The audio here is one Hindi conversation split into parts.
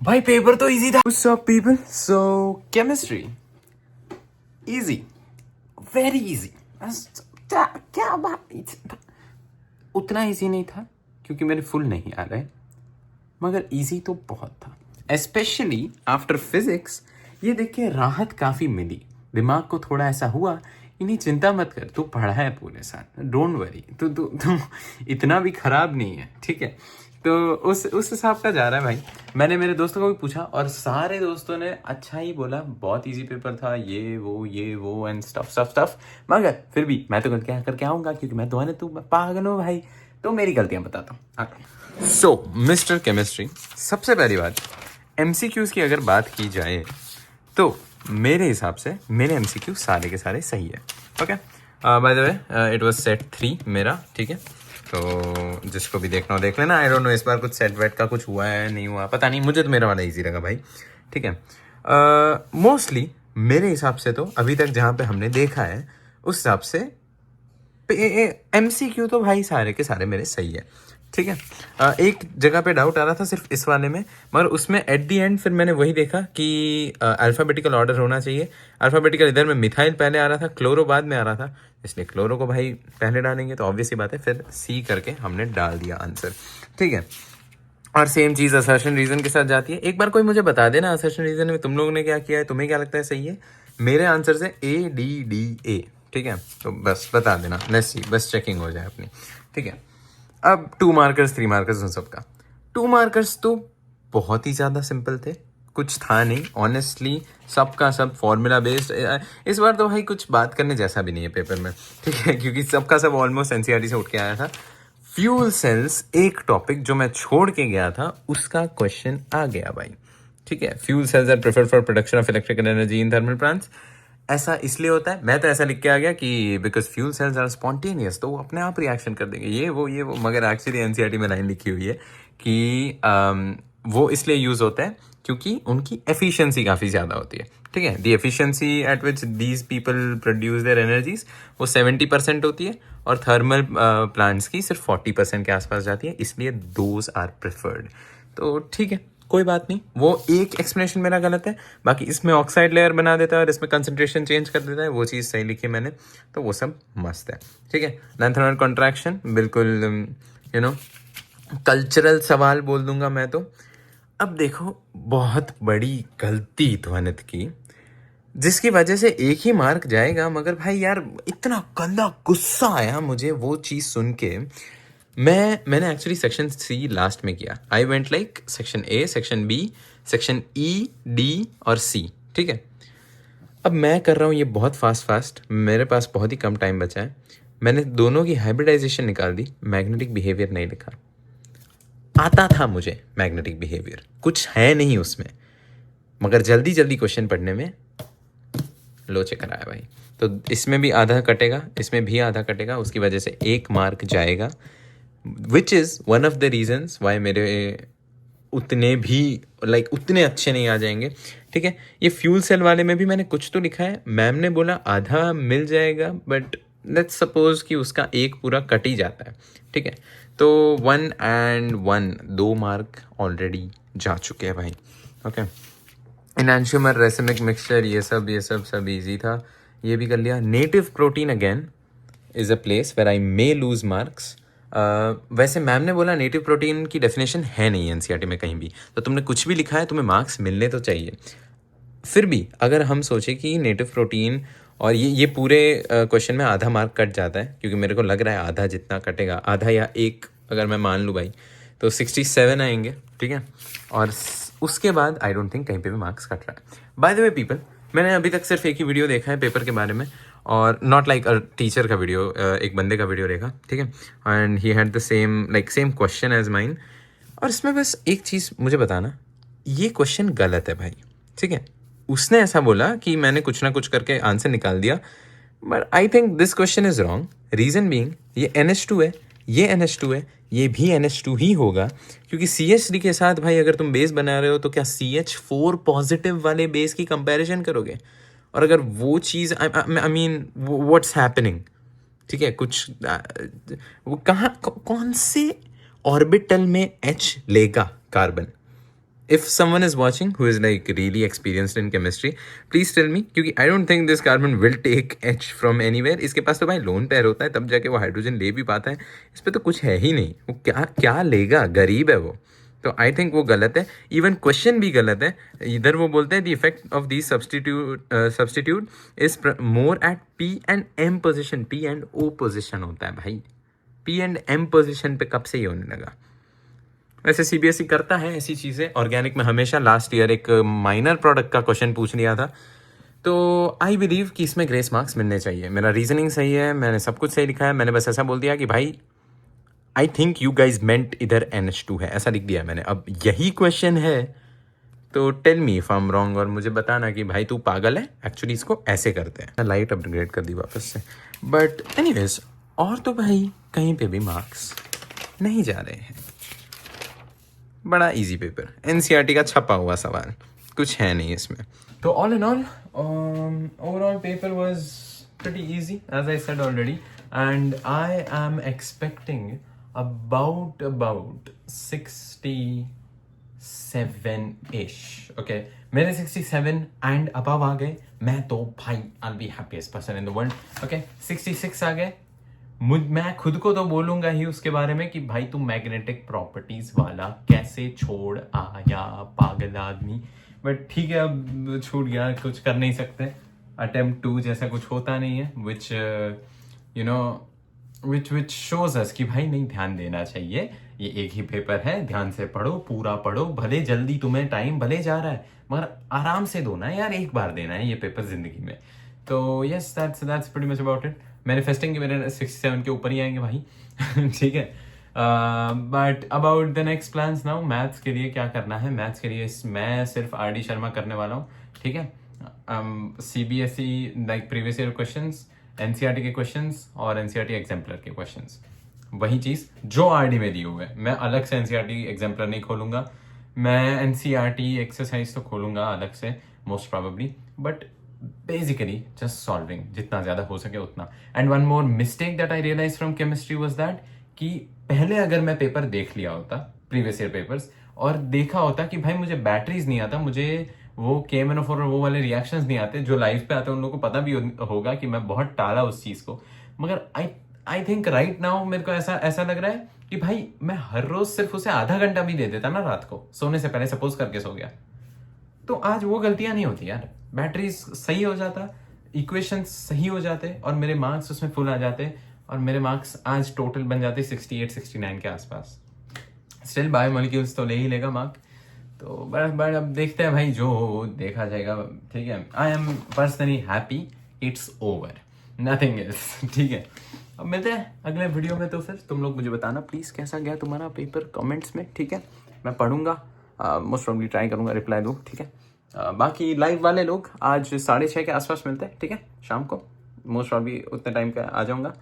भाई पेपर तो इजी था। What's up people? So chemistry easy, very easy. क्या बात, उतना इजी नहीं था क्योंकि मेरे फुल नहीं आ रहे, मगर इजी तो बहुत था। स्पेशली आफ्टर फिजिक्स ये देख के राहत काफ़ी मिली। दिमाग को थोड़ा ऐसा हुआ कि नहीं चिंता मत कर, तू पढ़ा है पूरे साल, डोंट वरी, तू इतना भी खराब नहीं है, ठीक है। तो उस हिसाब का जा रहा है भाई। मैंने मेरे दोस्तों को भी पूछा और सारे दोस्तों ने अच्छा ही बोला, बहुत इजी पेपर था, ये वो एंड स्टफ स्टफ स्टफ। मगर फिर भी मैं तो क्या करके आऊँगा क्योंकि मैं तो है ना, तू पागल हो भाई। तो मेरी गलतियाँ बताता हूँ। सो मिस्टर केमिस्ट्री, सबसे पहली बात, MCQs की अगर बात की जाए तो मेरे हिसाब से मेरे MCQ सारे के सारे सही है। Okay, by the way it was set 3 मेरा, ठीक है। तो जिसको भी देखना हो देख लेना। आई डोंट नो इस बार कुछ सेट वेट का कुछ हुआ है नहीं हुआ, पता नहीं, मुझे तो मेरा वाला ईजी लगा भाई, ठीक है। मोस्टली मेरे हिसाब से तो अभी तक जहाँ पे हमने देखा है उस हिसाब से MCQ तो भाई सारे के सारे मेरे सही है, ठीक है। एक जगह पे डाउट आ रहा था सिर्फ इस वाले में, मगर उसमें एट दी एंड फिर मैंने वही देखा कि अल्फ़ाबेटिकल ऑर्डर होना चाहिए। अल्फ़ाबेटिकल इधर में मिथाइल पहले आ रहा था, क्लोरो बाद में आ रहा था, इसलिए क्लोरो को भाई पहले डालेंगे तो ऑब्वियस ही बात है, फिर C करके हमने डाल दिया आंसर, ठीक है। और सेम चीज़ असर्शन रीजन के साथ जाती है। एक बार कोई मुझे बता देना असर्शन रीजन में तुम लोगों ने क्या किया है, तुम्हें क्या लगता है सही है। मेरे आंसर से ADDA, ठीक है। तो बस बता देना, लेट्स सी, बस चेकिंग हो जाए अपनी, ठीक है। अब 2 मार्कर्स 3 मार्कर्स उन सबका 2 मार्कर्स तो बहुत ही ज़्यादा सिंपल थे, कुछ था नहीं ऑनेस्टली, सबका सब फॉर्मूला बेस्ड। इस बार तो भाई कुछ बात करने जैसा भी नहीं है पेपर में, ठीक है, क्योंकि सबका सब ऑलमोस्ट NCERT से उठ के आया था। फ्यूल सेल्स एक टॉपिक जो मैं छोड़ के गया था उसका क्वेश्चन आ गया भाई, ठीक है। Fuel cells are preferred for production of electrical energy in thermal plants. ऐसा इसलिए होता है, मैं तो ऐसा लिख के आ गया कि because fuel cells are spontaneous, तो वो अपने आप रिएक्शन कर देंगे, ये वो। मगर एक्चुअली NCERT में लाइन लिखी हुई है कि वो इसलिए यूज़ होता है क्योंकि उनकी एफिशिएंसी काफ़ी ज़्यादा होती है, ठीक है। The efficiency eight which these people produce their energies वो 70% होती है, और थर्मल प्लांट्स की सिर्फ 40% के आसपास जाती है, इसलिए दोज आर प्रेफर्ड। तो ठीक है, कोई बात नहीं, वो एक एक्सप्लेनेशन मेरा गलत है, बाकी इसमें ऑक्साइड लेयर बना देता है और इसमें कंसंट्रेशन चेंज कर देता है, वो चीज़ सही लिखी मैंने, तो वो सब मस्त है, ठीक है। लैंथेनॉइड कॉन्ट्रैक्शन बिल्कुल कल्चरल सवाल बोल दूंगा मैं तो। अब देखो, बहुत बड़ी गलती ध्वनित की जिसकी वजह से एक ही मार्क जाएगा, मगर भाई यार इतना गंदा गुस्सा आया मुझे वो चीज़ सुन के। मैंने एक्चुअली सेक्शन C लास्ट में किया। I went like section A, section B, section E, D और C, ठीक है। अब मैं कर रहा हूँ ये बहुत फास्ट, मेरे पास बहुत ही कम टाइम बचा है। मैंने दोनों की हाइब्रिडाइजेशन निकाल दी, मैग्नेटिक बिहेवियर नहीं लिखा। आता था मुझे मैग्नेटिक बिहेवियर, कुछ है नहीं उसमें, मगर जल्दी क्वेश्चन पढ़ने में लोचे कराया भाई। तो इसमें भी आधा कटेगा, इसमें भी आधा कटेगा, उसकी वजह से 1 मार्क जाएगा, which is one of the reasons why मेरे उतने भी उतने अच्छे नहीं आ जाएंगे, ठीक है। ये फ्यूल सेल वाले में भी मैंने कुछ तो लिखा है, मैम ने बोला आधा मिल जाएगा, बट लेट्स सपोज कि उसका एक पूरा कट ही जाता है, ठीक है। तो 1 and 1 2 मार्क ऑलरेडी जा चुके हैं भाई, ओके। इनैंशियोमर रेसिमिक मिक्सचर ये सब इजी था, ये भी कर लिया। Native protein again is a place where I may lose marks. वैसे मैम ने बोला नेटिव प्रोटीन की डेफिनेशन है नहीं NCERT में कहीं भी, तो तुमने कुछ भी लिखा है तुम्हें मार्क्स मिलने तो चाहिए। फिर भी अगर हम सोचें कि नेटिव प्रोटीन और ये पूरे क्वेश्चन में आधा मार्क कट जाता है, क्योंकि मेरे को लग रहा है आधा जितना कटेगा, आधा या 1 अगर मैं मान लूँ भाई, तो 67 आएंगे, ठीक है। और उसके बाद आई डोंट थिंक कहीं पे भी मार्क्स कट रहा है। बाय द वे पीपल, मैंने अभी तक सिर्फ एक ही वीडियो देखा है पेपर के बारे में, और नॉट लाइक अ टीचर का वीडियो, एक बंदे का वीडियो देखा, ठीक है। And he had the same question as mine, और इसमें बस एक चीज़ मुझे बताना, ये क्वेश्चन गलत है भाई, ठीक है। उसने ऐसा बोला कि मैंने कुछ ना कुछ करके आंसर निकाल दिया, but I think this question is wrong. Reason being ये NH2 है, ये NH2 है, ये भी NH2 ही होगा, क्योंकि CH3 के साथ भाई अगर तुम बेस बना रहे हो तो क्या CH4 पॉजिटिव वाले बेस की कंपैरिजन करोगे? और अगर वो चीज़ आई मीन व्हाट्स हैपनिंग, ठीक है, कुछ वो कहाँ कौन से ऑर्बिटल में H लेगा carbon? if someone is watching who is like really experienced in chemistry, please tell me, क्योंकि I don't think this carbon will take H from anywhere. इसके पास तो भाई लोन पेयर होता है, तब जाके वो हाइड्रोजन ले भी पाता है. इस पे तो कुछ है ही नहीं. वो क्या क्या लेगा, गरीब है वो. तो आई थिंक वो गलत है. इवन क्वेश्चन भी गलत है. इधर वो बोलते हैं the effect of the substitute is more at P and M position. P and O position होता है भाई. पी एंड एम पोजिशन पे कब से ही होने लगा. वैसे सीबीएसई करता है ऐसी चीज़ें. ऑर्गेनिक में हमेशा लास्ट ईयर एक माइनर प्रोडक्ट का क्वेश्चन पूछ लिया था. तो आई बिलीव कि इसमें ग्रेस मार्क्स मिलने चाहिए. मेरा रीजनिंग सही है, मैंने सब कुछ सही लिखा है. मैंने बस ऐसा बोल दिया कि भाई आई थिंक यू गाइज मेंट इधर NH2 है, ऐसा लिख दिया मैंने. अब यही क्वेश्चन है तो tell me if I am wrong, और मुझे बताना कि भाई तू पागल है. एक्चुअली इसको ऐसे करते हैं. लाइट अपग्रेड कर दी वापस से. बट एनीवेज, और तो भाई कहीं पे भी मार्क्स नहीं जा रहे हैं. बड़ा इजी पेपर, एनसीईआरटी का छपा हुआ सवाल, कुछ है नहीं इसमें. तो all in all overall paper was pretty easy as I said already, and I am expecting about 67-ish. Okay, मेरे 67 एंड अबव आ गए, मैं तो भाई I be happiest person in the world. Okay, 66 आ गए. मैं खुद को तो बोलूंगा ही उसके बारे में कि भाई तू मैग्नेटिक प्रॉपर्टीज वाला कैसे छोड़ आया पागल आदमी. बट ठीक है, अब छूट गया, कुछ कर नहीं सकते. अटेम्प्ट 2 जैसा कुछ होता नहीं है, which you know which shows us कि भाई नहीं, ध्यान देना चाहिए. ये एक ही पेपर है, ध्यान से पढ़ो, पूरा पढ़ो. भले जल्दी तुम्हें टाइम भले जा रहा है, मगर आराम से दो ना यार, एक बार देना है ये पेपर जिंदगी में. तो yes, that's pretty much about it. Manifesting के मेरे 67 के ऊपर ही आएंगे भाई. ठीक है. But about the next plans now, maths के लिए क्या करना है. मैथ्स के लिए मैं सिर्फ RD शर्मा करने वाला हूँ. ठीक है. CBSE like previous year questions, NCERT के क्वेश्चंस और NCERT एग्जाम्पलर के क्वेश्चंस, वही चीज़ जो RD में दी हुई है. मैं अलग से NCERT एग्जाम्पलर नहीं खोलूंगा. मैं NCERT एक्सरसाइज तो खोलूंगा अलग से most probably, but basically just solving जितना ज़्यादा हो सके उतना. And one more mistake that I realized from chemistry was that कि पहले अगर मैं पेपर देख लिया होता, प्रीवियस ईयर पेपर्स, और देखा होता कि भाई मुझे बैटरीज नहीं आता, मुझे वो KMnO4 और वो वाले रिएक्शंस नहीं आते जो लाइफ पे आते हैं, उन लोगों को पता भी होगा कि मैं बहुत टाला उस चीज़ को. मगर आई थिंक राइट नाउ मेरे को ऐसा लग रहा है कि भाई मैं हर रोज सिर्फ उसे आधा घंटा भी दे देता ना रात को सोने से पहले, सपोज करके सो गया, तो आज वो गलतियां नहीं होती यार. बैटरीज सही हो जाता, इक्वेशंस सही हो जाते, और मेरे मार्क्स उसमें फुल आ जाते, और मेरे मार्क्स आज टोटल बन जाते 68-69 के आसपास. स्टिल बायोमोलिक्यूल्स तो ले ही लेगा मार्क. तो बट अब देखते हैं भाई, जो हो देखा जाएगा. ठीक है. I am personally happy. It's over, nothing else. ठीक है. अब मिलते हैं अगले वीडियो में. तो फिर तुम लोग मुझे बताना प्लीज़ कैसा गया तुम्हारा पेपर कमेंट्स में. ठीक है. मैं पढ़ूंगा, मोस्ट प्रॉब्ली ट्राई करूंगा रिप्लाई दूँ. ठीक है. बाकी लाइव वाले लोग आज 6:30 के आसपास मिलते हैं. ठीक है, शाम को. मोस्ट प्रॉब्ली उतने टाइम का आ जाऊंगा.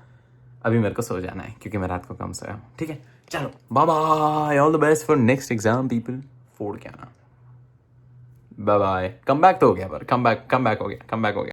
अभी मेरे को सो जाना है क्योंकि मैं रात को कम सोया हूँ. ठीक है, चलो bye bye. All the best for next exam people. फोड़ के आना. Bye bye. कम बैक तो हो गया, पर कम बैक हो गया.